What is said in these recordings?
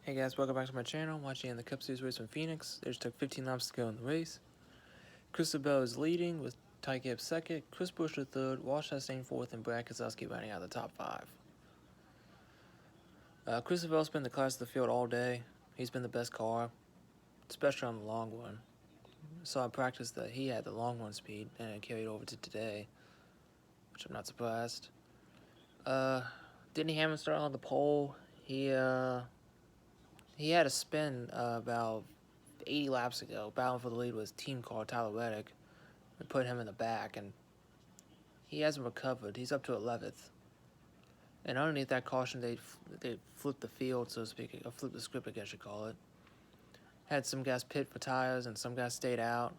Hey guys, welcome back to my channel. I'm watching in the Cup Series race from Phoenix. They just took 15 laps to go in the race. Christabel is leading with Ty Gibbs second, Chris Buescher third, Walsh Chastain fourth, and Brad Keselowski rounding out the top five. Christabel's been the class of the field all day. He's been the best car, especially on the long one. Saw in practice that he had the long one speed and it carried over to today, which I'm not surprised. Denny Hamlin started on the pole. He had a spin about 80 laps ago, battling for the lead with his team car, Tyler Reddick, and put him in the back, and he hasn't recovered. He's up to 11th. And underneath that caution, they flipped the field, so to speak, or flipped the script, I guess you call it. Had some guys pit for tires, and some guys stayed out.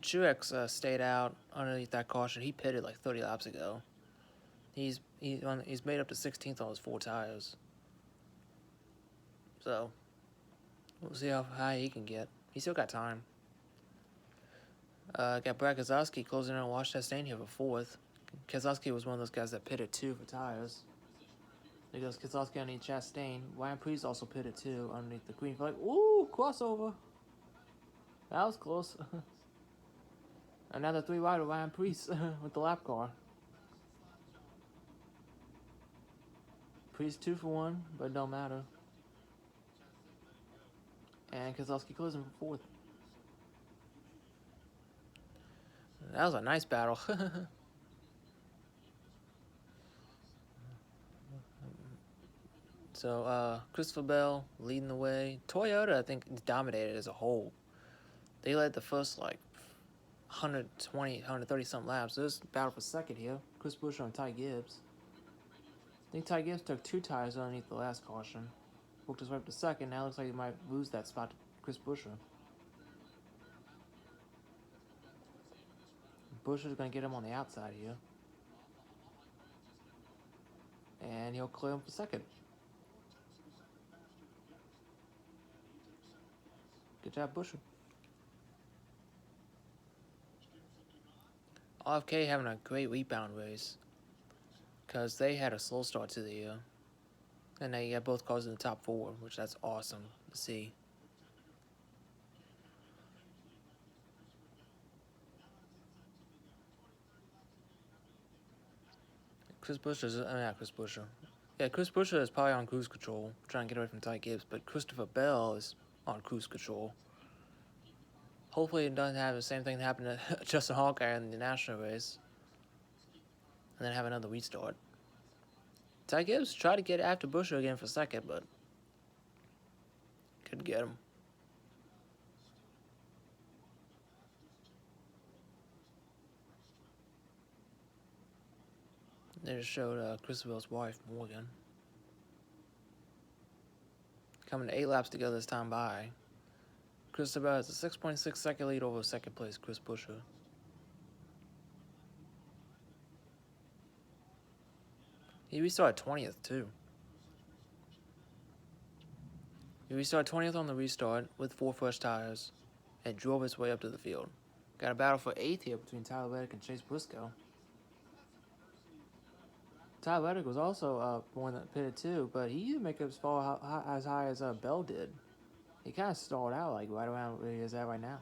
Truex stayed out underneath that caution. He pitted like 30 laps ago. He's made up to 16th on his 4 tires. So we'll see how high he can get. He's still got time. Got Brad Keselowski closing in on Walsh Chastain here for 4th. Keselowski was one of those guys that pitted 2 for tires. There goes Keselowski underneath Chastain. Ryan Preece also pitted 2 underneath the green flag. Ooh, crossover. That was close. Another 3 rider, Ryan Preece with the lap car. Preece 2 for 1, but it don't matter. And Keselowski closing for 4th. That was a nice battle. So, Christopher Bell leading the way. Toyota, I think, dominated as a whole. They led the first, 120, 130-something laps. There's battle for second here. Chris Buescher and Ty Gibbs. I think Ty Gibbs took 2 tires underneath the last caution. Booked his way up to second. Now looks like he might lose that spot to Chris Buescher. Buescher's going to get him on the outside here. And he'll clear him for second. Good job, Buescher. RFK having a great rebound race, because they had a slow start to the year. And they got both cars in the top 4, which that's awesome to see. Chris Buescher. Yeah, Chris Buescher is probably on cruise control, trying to get away from Ty Gibbs, but Christopher Bell is on cruise control. Hopefully it doesn't have the same thing that happened to Justin Hawkeye in the national race, and then have another restart. Ty Gibbs tried to get after Buescher again for second, but couldn't get him. They just showed Christabel's wife, Morgan. Coming to 8 laps to go this time by. Christabel has a 6.6 second lead over second place Chris Buescher. He restarted 20th too. He restarted 20th on the restart with 4 fresh tires and drove his way up to the field. Got a battle for 8th here between Tyler Reddick and Chase Briscoe. Tyler Reddick was also one that pitted too, but he didn't make his fall as high as Bell did. He kind of stalled out like right around where he is at right now.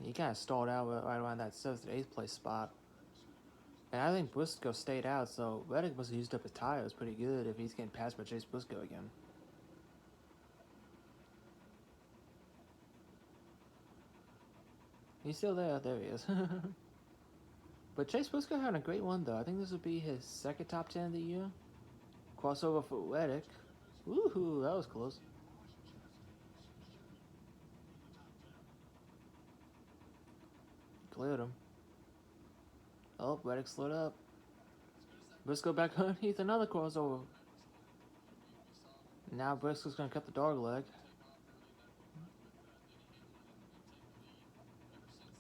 He kind of stalled out right around that 7th to 8th place spot. And I think Briscoe stayed out, so Reddick must have used up his tires pretty good if he's getting passed by Chase Briscoe again. He's still there. There he is. But Chase Briscoe having a great one, though. I think this would be his second top 10 of the year. Crossover for Reddick. Woohoo, that was close. Cleared him. Oh, Reddick slowed up. Briscoe back underneath another crossover. Now Briscoe's going to cut the dog leg.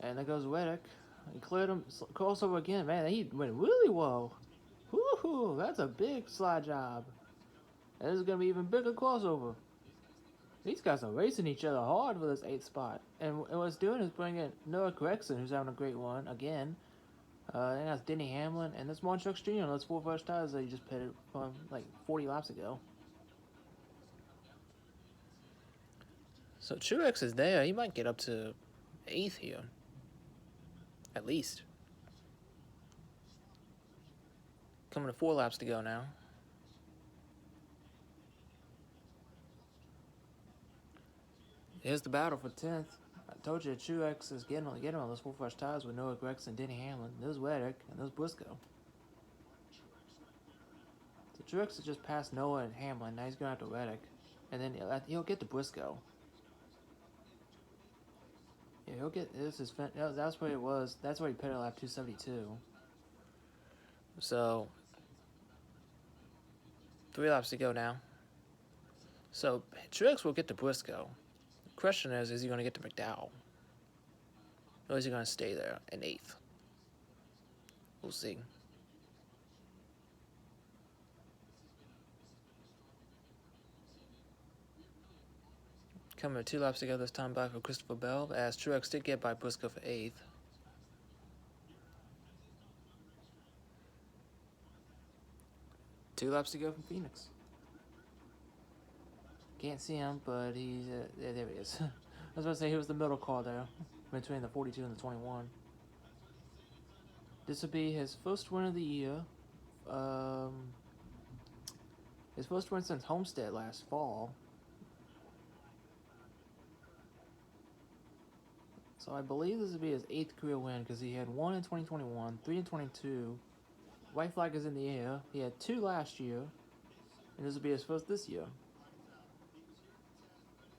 And there goes Reddick. He cleared him. Crossover again. Man, he went really well. Woohoo! That's a big slide job. And this is going to be even bigger crossover. These guys are racing each other hard for this 8th spot. And what it's doing is bringing Noah Gregson, who's having a great one, again. Then that's Denny Hamlin, and this Mon Truex Jr. Those 4 first tires that he just pitted from like 40 laps ago. So Truex is there. He might get up to 8th here, at least. Coming to 4 laps to go now. Here's the battle for 10th. I told you Truex is getting on those 4 first tires with Noah Gragson and Denny Hamlin. There's Reddick and there's Briscoe. So Truex has just passed Noah and Hamlin. Now he's going after Reddick. And then he'll get to Briscoe. Yeah, he'll get this. That's what it was. That's where he pitted lap 272. So 3 laps to go now. So Truex will get to Briscoe. The question is he going to get to McDowell? Or is he going to stay there in 8th? We'll see. Coming 2 laps to go this time by for Christopher Bell, as Truex did get by Briscoe for 8th. Two laps to go from Phoenix. Can't see him, but he's there he is. I was about to say he was the middle car there, between the 42 and the 21. This will be his first win of the year. His first win since Homestead last fall. So I believe this will be his 8th career win because he had 1 in 2021, 3 in 22. White flag is in the air. He had 2 last year, and this will be his first this year.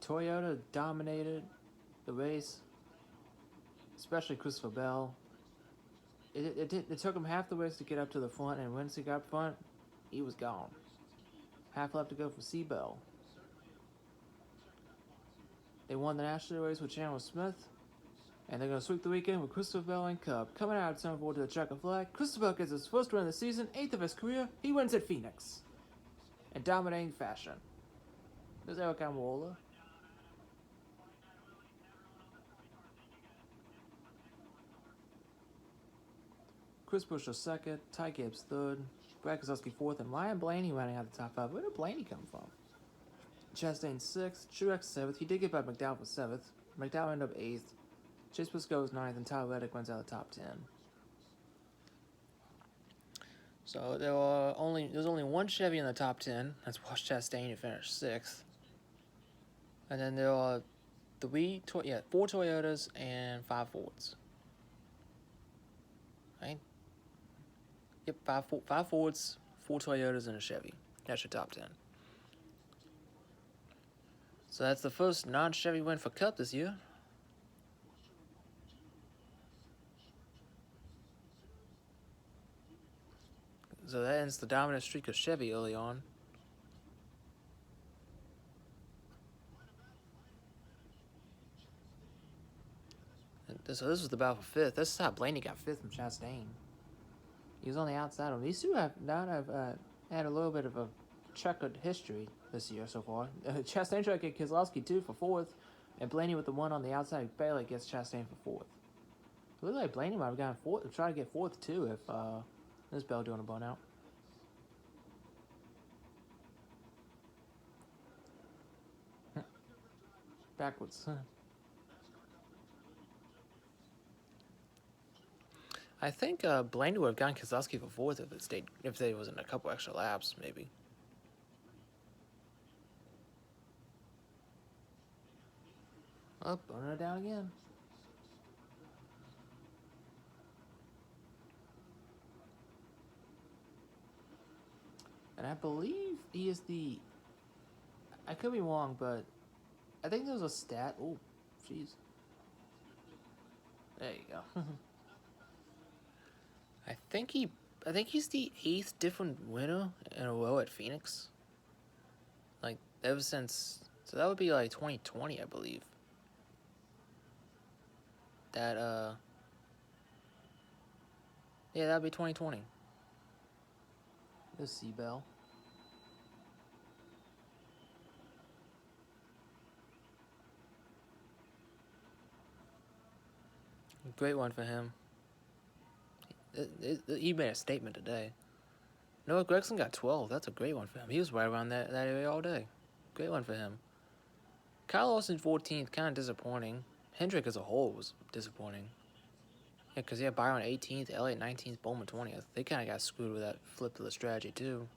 Toyota dominated the race, especially Christopher Bell. It took him half the race to get up to the front, and once he got up front, he was gone. Half lap to go for C. Bell. They won the national race with Chandler Smith, and they're going to sweep the weekend with Christopher Bell and Cup. Coming out of turn 4 to the checker flag, Christopher Bell gets his first win of the season, 8th of his career. He wins at Phoenix in dominating fashion. There's Eric Almirola. Chris Buescher 2nd, Ty Gibbs 3rd, Brad Keselowski 4th, and Ryan Blaney running out the top 5. Where did Blaney come from? Chastain 6th, Truex 7th. He did get by McDowell for 7th. McDowell ended up 8th. Chase Briscoe is 9th, and Tyler Reddick wins out of the top 10. So there was only one Chevy in the top 10. That's Ross Chastain, who finished 6th. And then there are 4 Toyotas and 5 Fords. Right? Yep, 5 Fords, 4 Toyotas, and a Chevy. That's your top 10. So that's the first non-Chevy win for Cup this year. So that ends the dominant streak of Chevy early on. So this was the battle for 5th. This is how Blaney got 5th from Chastain. He was on the outside of him. These two have had a little bit of a checkered history this year so far. Chastain tried to get Keselowski 2 for 4th, and Blaney with the 1 on the outside barely gets Chastain for 4th. It looks like Blaney might have gotten 4th, try to get 4th too if this Bell doing a burnout. Backwards. I think Blaney would have gotten Keselowski for 4th if they wasn't a couple extra laps, maybe. Oh, burning it down again. And I believe he is the... I could be wrong, but I think there's a stat... Oh, jeez. There you go. I think he's the 8th different winner in a row at Phoenix. Like, ever since... So that would be like 2020, I believe. Yeah, that would be 2020. There's C-Bell. Great one for him. He made a statement today. Noah Gregson got 12. That's a great one for him. He was right around that area all day. Great one for him. Kyle Larson 14th, kind of disappointing. Hendrick as a whole was disappointing. Yeah, because he had Byron 18th, Elliott 19th, Bowman 20th. They kind of got screwed with that flip to the strategy, too.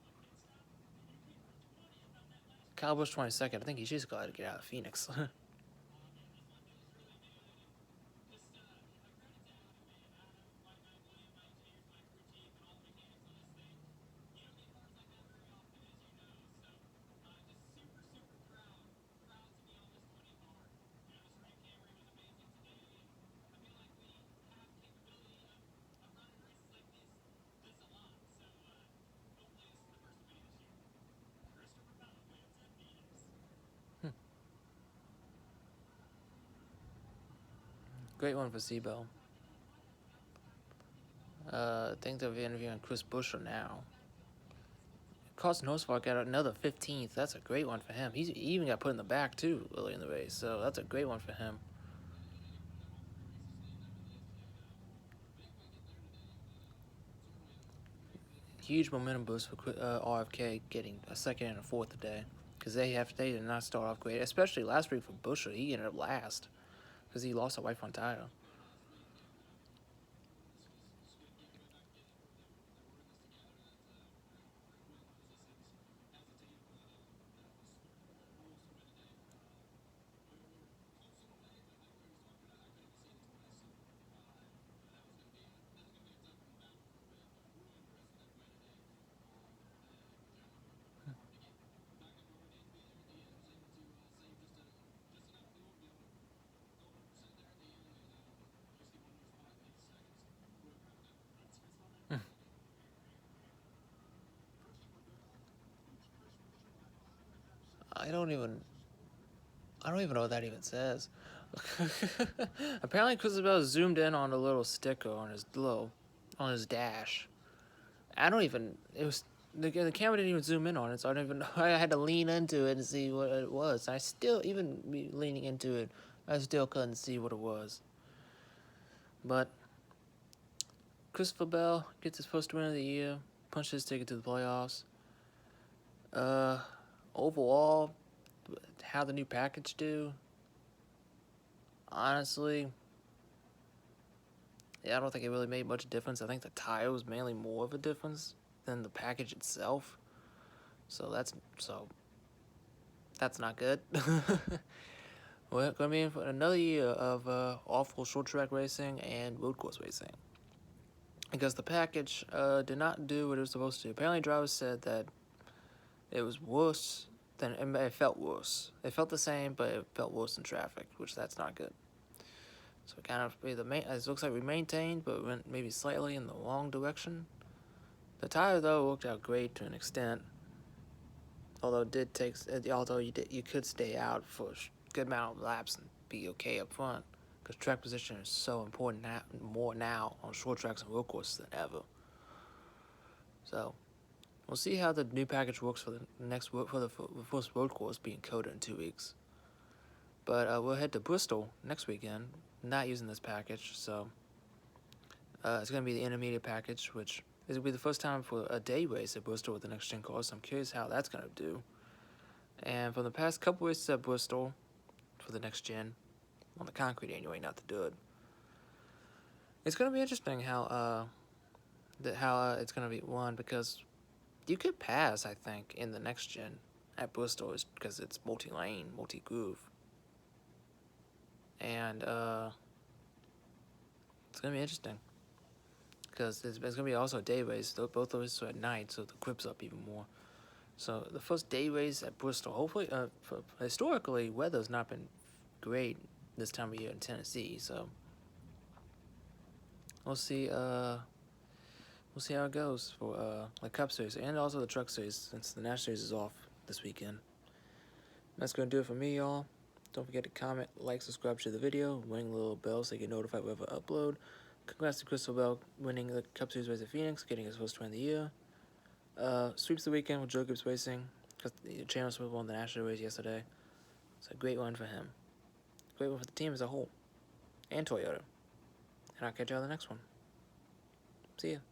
Kyle Busch 22nd. I think he's just glad to get out of Phoenix. Great one for Seabell. I think they're interviewing Chris Buescher now. Carson Hocevar got another 15th. That's a great one for him. He even got put in the back, too, early in the race. So that's a great one for him. Huge momentum boost for RFK getting a second and a fourth today. Because they did not start off great. Especially last week for Buescher. He ended up last. Because he lost a white front tire. I don't even know what that even says. Apparently, Christabel zoomed in on a little sticker on his dash. It was the camera didn't even zoom in on it, so I don't even know. I had to lean into it and see what it was. I still, even me leaning into it, I still couldn't see what it was. But Christopher Bell gets his first win of the year, punched his ticket to the playoffs. Overall, how the new package do? Honestly, yeah, I don't think it really made much difference. I think the tire was mainly more of a difference than the package itself. So that's not good. We're going to be in for another year of awful short track racing and road course racing. Because the package did not do what it was supposed to. Apparently, drivers said that it was worse than it felt worse. It felt the same, but it felt worse in traffic, which that's not good. So it kind of it looks like we maintained, but went maybe slightly in the wrong direction. The tire though worked out great to an extent. Although you could stay out for a good amount of laps and be okay up front, because track position is so important more now on short tracks and road courses than ever. So we'll see how the new package works for the first road course being coded in 2 weeks. But we'll head to Bristol next weekend, not using this package, so it's going to be the intermediate package, which is going to be the first time for a day race at Bristol with the next gen car, so I'm curious how that's going to do. And from the past couple races at Bristol for the next gen, on the concrete anyway, not the dirt, it's going to be interesting how it's going to be won, because you could pass, I think, in the next gen at Bristol because it's multi-lane, multi-groove. And it's going to be interesting because it's going to be also a day race. Both of us are at night, so the grip's up even more. So the first day race at Bristol, hopefully, historically, weather's not been great this time of year in Tennessee, so we'll see. We'll see how it goes for the Cup Series and also the Truck Series, since the National Series is off this weekend. That's going to do it for me, y'all. Don't forget to comment, like, subscribe to the video, ring the little bell so you get notified whenever I upload. Congrats to Crystal Bell winning the Cup Series race at Phoenix, getting his first win of the year. Sweeps the weekend with Joe Gibbs Racing, because the Chandler Smith won the National race yesterday. It's a great one for him. Great one for the team as a whole, and Toyota. And I'll catch you on the next one. See ya.